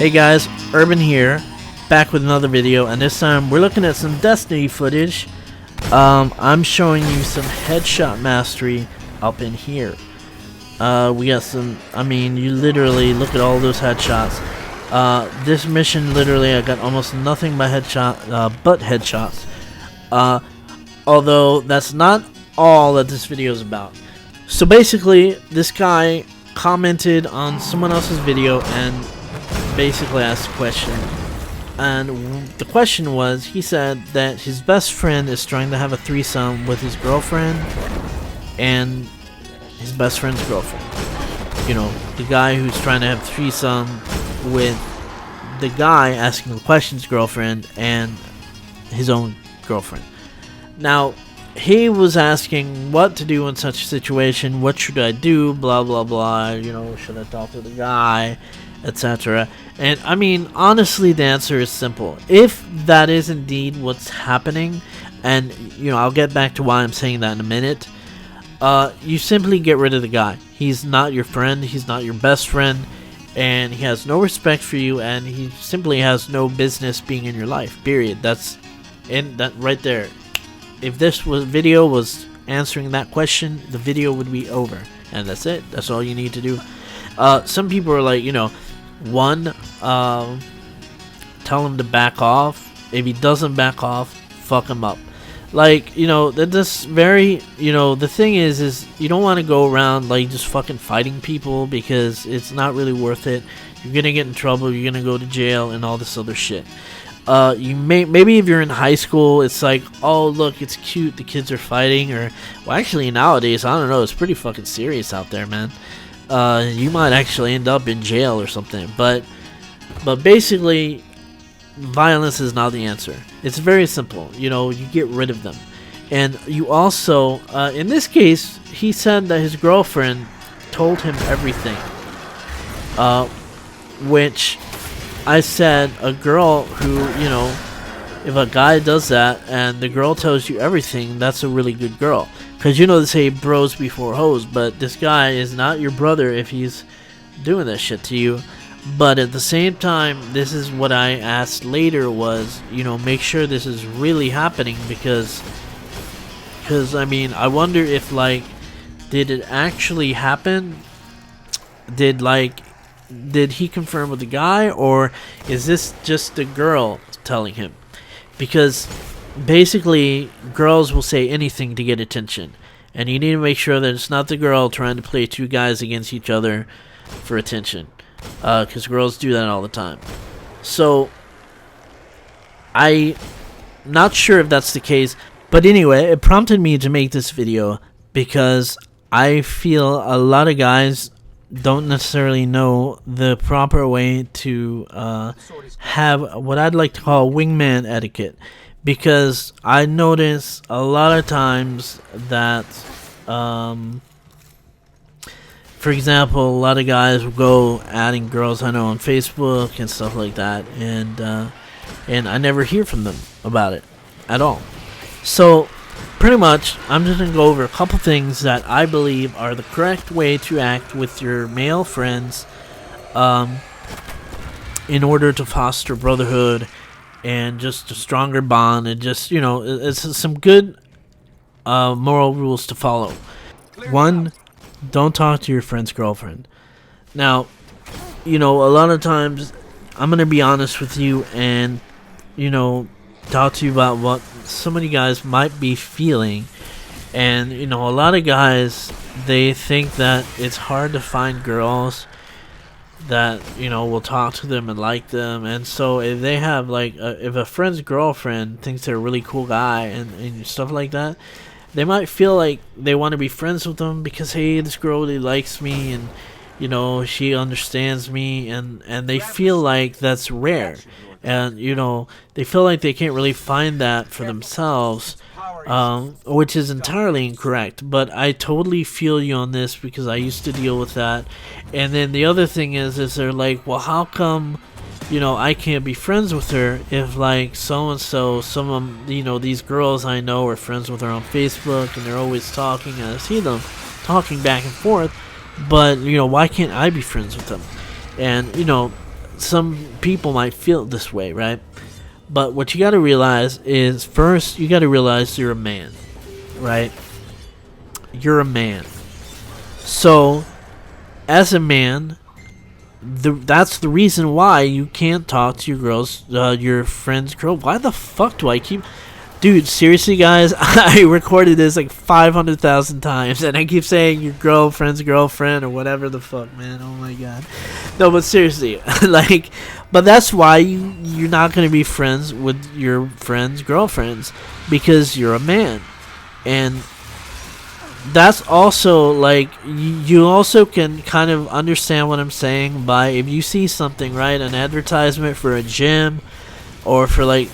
Hey guys, Urban here, back with another video, and this time we're looking at some Destiny footage. I'm showing you some headshot mastery up in here. We got some, you literally look at all those headshots. This mission, literally, I got almost nothing but headshots. Although that's not all that this video is about. So basically, this guy commented on someone else's video and basically asked a question, and the question was, he said that his best friend is trying to have a threesome with his girlfriend and his best friend's girlfriend. You know, the guy who's trying to have a threesome with the guy asking the question's girlfriend and his own girlfriend. Now, he was asking what to do in such a situation, what should I do, blah blah blah, you know, should I talk to the guy, etc. And I mean, honestly, the answer is simple. If that is indeed what's happening, and you know, I'll get back to why I'm saying that in a minute, you simply get rid of the guy. He's not your friend, he's not your best friend, and he has no respect for you, and he simply has no business being in your life, period. That's that right there. If this video was answering that question, the video would be over, and that's it. That's all you need to do. Some people are like, you know, one, tell him to back off. If he doesn't back off, fuck him up. Like, you know, this very, you know, the thing is you don't want to go around like just fucking fighting people, because it's not really worth it. You're gonna get in trouble, you're gonna go to jail and all this other shit. Maybe if you're in high school, it's like, oh look, it's cute, the kids are fighting, or well, actually nowadays, I don't know, it's pretty fucking serious out there, man. You might actually end up in jail or something, but basically, violence is not the answer. It's very simple. You know, you get rid of them, and you also, in this case, he said that his girlfriend told him everything, which I said, a girl who, you know, if a guy does that and the girl tells you everything, that's a really good girl. Because you know they say bros before hoes, but this guy is not your brother if he's doing that shit to you. But at the same time, this is what I asked later was, you know, make sure this is really happening, because I mean, I wonder if, like, did it actually happen? Did he confirm with the guy, or is this just the girl telling him? Because basically, girls will say anything to get attention, and you need to make sure that it's not the girl trying to play two guys against each other for attention, because girls do that all the time. So I'm not sure if that's the case, but anyway, it prompted me to make this video because I feel a lot of guys don't necessarily know the proper way to have what I'd like to call wingman etiquette, because I notice a lot of times that, for example, a lot of guys will go adding girls I know on Facebook and stuff like that, and I never hear from them about it at all. So pretty much, I'm just going to go over a couple things that I believe are the correct way to act with your male friends in order to foster brotherhood and just a stronger bond, and just, you know, it's some good moral rules to follow. One, don't talk to your friend's girlfriend. Now, you know, a lot of times, I'm going to be honest with you and, you know, talk to you about what so many guys might be feeling. And you know, a lot of guys, they think that it's hard to find girls that, you know, will talk to them and like them. And so if they have like if a friend's girlfriend thinks they're a really cool guy and stuff like that, they might feel like they want to be friends with them because, hey, this girl really likes me, and you know, she understands me, and they feel like that's rare. And you know, they feel like they can't really find that for themselves, which is entirely incorrect. But I totally feel you on this, because I used to deal with that. And then the other thing is they're like, well, how come, you know, I can't be friends with her if, like, so and so, some of, you know, these girls I know are friends with her on Facebook, and they're always talking, and I see them talking back and forth, but you know, why can't I be friends with them? And you know, some people might feel this way, right? But what you got to realize is, first, you got to realize you're a man, right? You're a man. So, as a man, that's the reason why you can't talk to your friend's girl. Why the fuck do I keep... Dude, seriously, guys, I recorded this like 500,000 times, and I keep saying your girlfriend's girlfriend or whatever the fuck, man. Oh my god. No, but seriously, like, but that's why you're not gonna be friends with your friends' girlfriends, because you're a man, and that's also like you also can kind of understand what I'm saying by, if you see something, right, an advertisement for a gym or for like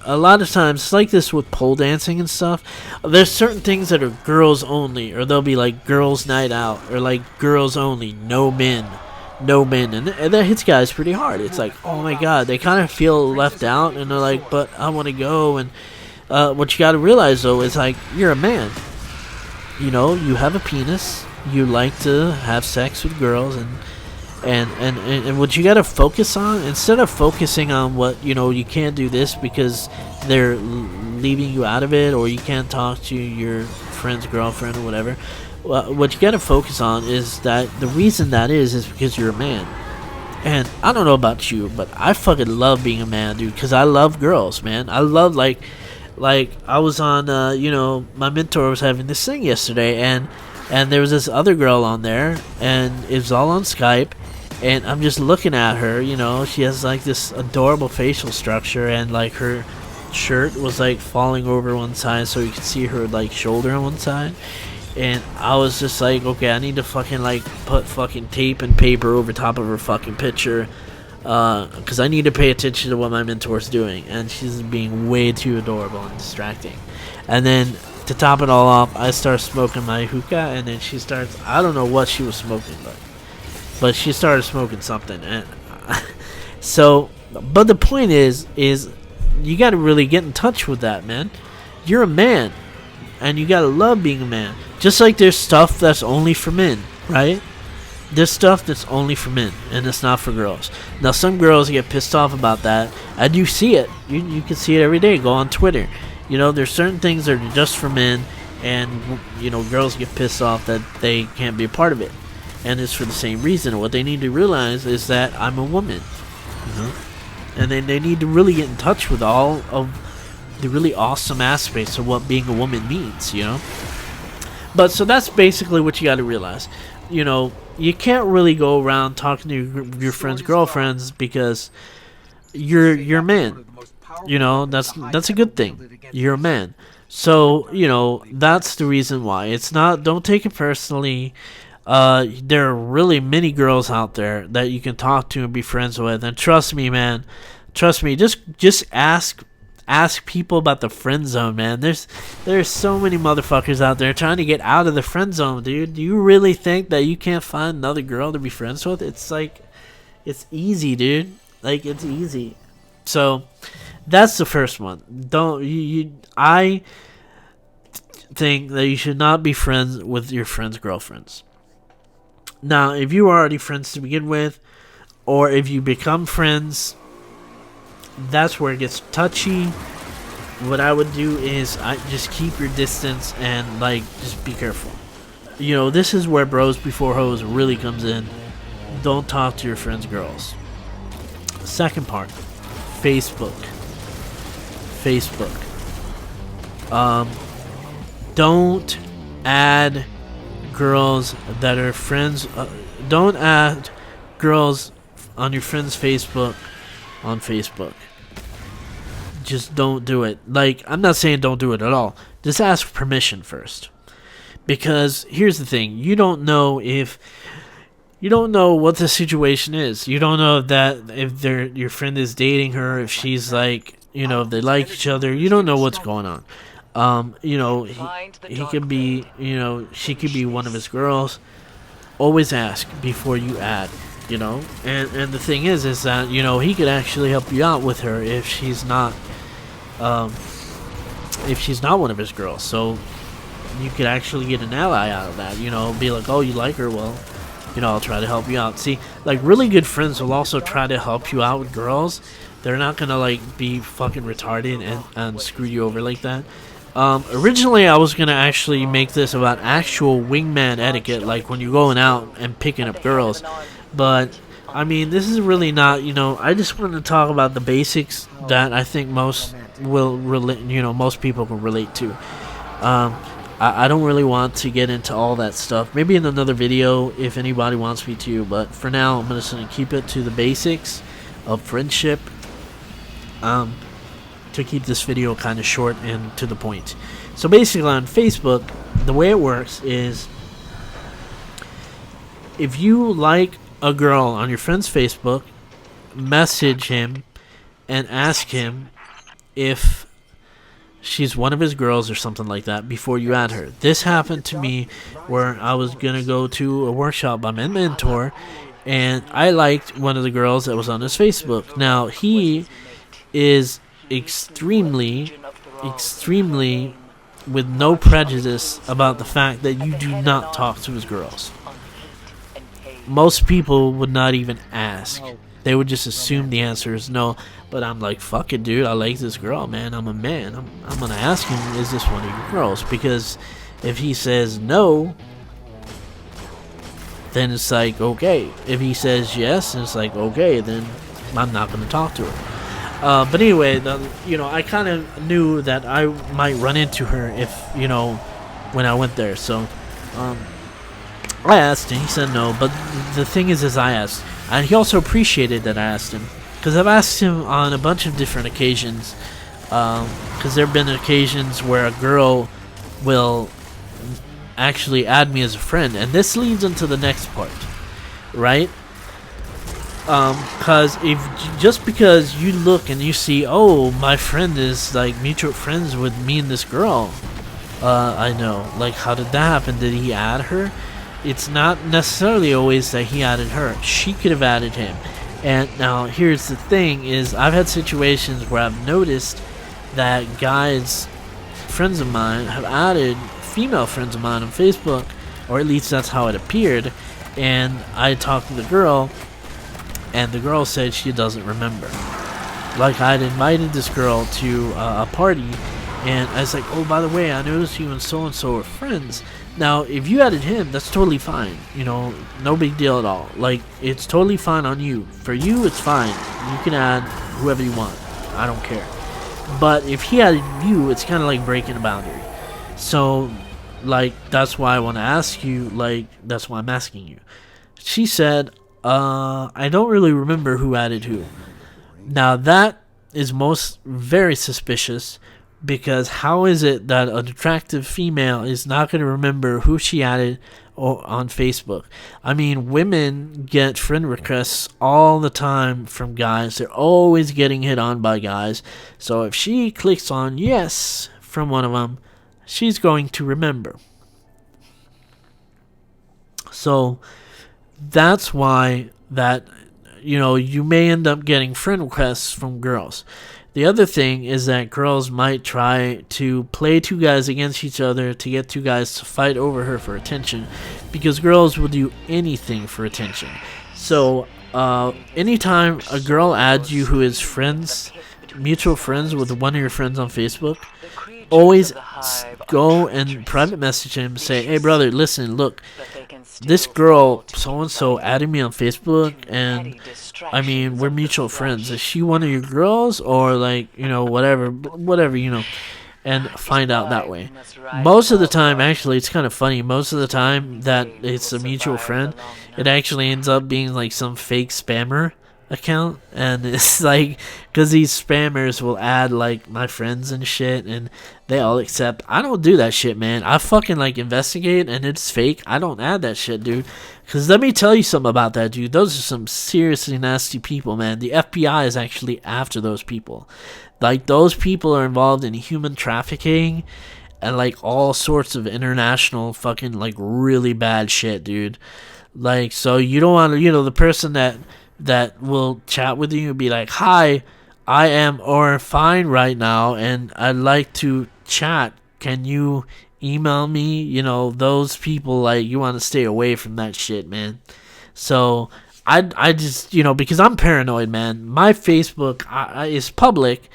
a lot of times it's like this with pole dancing and stuff. There's certain things that are girls only, or they'll be like girls night out, or like girls only, no men, and that hits guys pretty hard. It's like, oh my god, they kind of feel left out, and they're like, but I want to go. And what you got to realize though is, like, you're a man, you know, you have a penis, you like to have sex with girls, and what you gotta focus on, instead of focusing on what, you know, you can't do this because they're leaving you out of it, or you can't talk to your friend's girlfriend or whatever, what you gotta focus on is that the reason that is because you're a man. And I don't know about you, but I fucking love being a man, dude, because I love girls, man. I love, like I was on, you know, my mentor was having this thing yesterday, and there was this other girl on there, and it was all on Skype. And I'm just looking at her, you know, she has like this adorable facial structure, and like her shirt was like falling over one side so you could see her like shoulder on one side. And I was just like, okay, I need to fucking like put fucking tape and paper over top of her fucking picture, because I need to pay attention to what my mentor's doing, and she's being way too adorable and distracting. And then to top it all off, I start smoking my hookah, and then she starts, I don't know what she was smoking, but she started smoking something. And so, but the point is you got to really get in touch with that, man. You're a man, and you got to love being a man. Just like there's stuff that's only for men, right? There's stuff that's only for men, and it's not for girls. Now, some girls get pissed off about that. I do see it. You can see it every day. Go on Twitter. You know, there's certain things that are just for men, and, you know, girls get pissed off that they can't be a part of it. And it's for the same reason. What they need to realize is that I'm a woman, you know? And then they need to really get in touch with all of the really awesome aspects of what being a woman means, you know? But so that's basically what you got to realize. You know, you can't really go around talking to your friends' girlfriends, because you're a man. You know, that's a good thing. You're a man. So, you know, that's the reason why. It's not, don't take it personally. There are really many girls out there that you can talk to and be friends with, and trust me, man, just ask people about the friend zone, man. There's so many motherfuckers out there trying to get out of the friend zone, dude. Do you really think that you can't find another girl to be friends with? It's like, it's easy, dude. Like, it's easy. So that's the first one. I think that you should not be friends with your friends' girlfriends. Now, if you are already friends to begin with, or if you become friends, that's where it gets touchy. What I would do is I just keep your distance, and like, just be careful. You know, this is where bros before hoes really comes in. Don't talk to your friends' girls. Second part, Facebook. Don't add girls that are friends. Don't add girls on your friend's Facebook on Facebook. Just don't do it. Like, I'm not saying don't do it at all. Just ask permission first. Because here's the thing, you don't know what the situation is. You don't know if your friend is dating her, if she's like, you know, if they like each other. You don't know what's going on. You know, he could be, you know, she could be one of his girls. Always ask before you add, you know. And the thing is that, you know, he could actually help you out with her if she's not one of his girls. So you could actually get an ally out of that, you know, be like, oh, you like her, well, I'll try to help you out. See, like, really good friends will also try to help you out with girls. They're not gonna, like, be fucking retarded and screw you over like that. Originally, I was gonna actually make this about actual wingman etiquette, like when you're going out and picking up girls. But, I mean, this is really not, I just wanted to talk about the basics that I think most will relate, most people can relate to. I don't really want to get into all that stuff. Maybe in another video if anybody wants me to, but for now, I'm just gonna keep it to the basics of friendship. To keep this video kind of short and to the point. So basically on Facebook, the way it works is if you like a girl on your friend's Facebook, message him and ask him if she's one of his girls or something like that before you add her. This happened to me where I was going to go to a workshop by my mentor, and I liked one of the girls that was on his Facebook. Now, he is extremely with no prejudice about the fact that you do not talk to his girls. Most people would not even ask. They would just assume the answer is no. But I'm like, fuck it, dude. I like this girl, man. I'm a man. I'm gonna ask him, is this one of your girls? Because if he says no, then it's like, okay. If he says yes, it's like, okay, then I'm not gonna talk to her. But anyway, I kind of knew that I might run into her if, when I went there. So, I asked him. He said no. But the thing is I asked. And he also appreciated that I asked him. Because I've asked him on a bunch of different occasions. Because there have been occasions where a girl will actually add me as a friend. And this leads into the next part. Right? Because just because you look and you see, oh, my friend is like mutual friends with me and this girl, I know, like, how did that happen? Did he add her? It's not necessarily always that he added her. She could have added him. And now here's the thing: is I've had situations where I've noticed that guys, friends of mine, have added female friends of mine on Facebook, or at least that's how it appeared. And I talked to the girl. And the girl said she doesn't remember. Like, I'd invited this girl to a party, and I was like, oh, by the way, I noticed you and so-and-so are friends. Now, if you added him, that's totally fine. No big deal at all. Like, it's totally fine on you. For you, it's fine. You can add whoever you want. I don't care. But if he added you, it's kind of like breaking a boundary. So, like, that's why I want to ask you, like, that's why I'm asking you. She said, I don't really remember who added who. Now that is very suspicious, because how is it that an attractive female is not going to remember who she added on Facebook? I mean, women get friend requests all the time from guys. They're always getting hit on by guys. So if she clicks on yes from one of them, she's going to remember. So that's why that, you may end up getting friend requests from girls. The other thing is that girls might try to play two guys against each other to get two guys to fight over her for attention, because girls will do anything for attention. So, anytime a girl adds you who is mutual friends with one of your friends on Facebook, always go and private message him, say, hey brother, listen, look, this girl so-and-so added me on Facebook, and I mean, we're mutual friends. Is she one of your girls, or like, whatever, and find out that way. Most of the time, actually, it's kind of funny, most of the time that it's a mutual friend, it actually ends up being like some fake spammer account, and it's like, because these spammers will add like my friends and shit, and they all accept. I don't do that shit, man. I fucking like investigate, and it's fake. I don't add that shit, dude. Because let me tell you something about that, dude. Those are some seriously nasty people, man. The FBI is actually after those people. Like, those people are involved in human trafficking and like all sorts of international fucking like really bad shit, dude. Like, so you don't want to, the person that will chat with you and be like, hi, I am fine right now, and I'd like to chat. Can you email me? Those people, like, you want to stay away from that shit, man. So I just, you know, because I'm paranoid, man. My Facebook is public.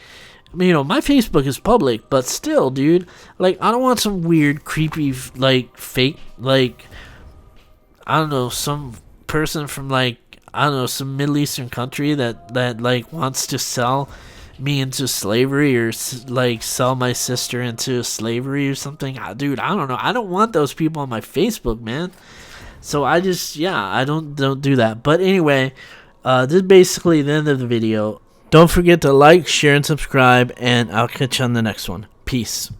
You know, my Facebook is public, but still, dude, like, I don't want some weird, creepy, like, fake, like, I don't know, some person from, like, I don't know, some Middle Eastern country that like wants to sell me into slavery, or like sell my sister into slavery or something. Dude, I don't know. I don't want those people on my Facebook, man. So I just, yeah, I don't do that. But anyway, this is basically the end of the video. Don't forget to like, share, and subscribe, and I'll catch you on the next one. Peace.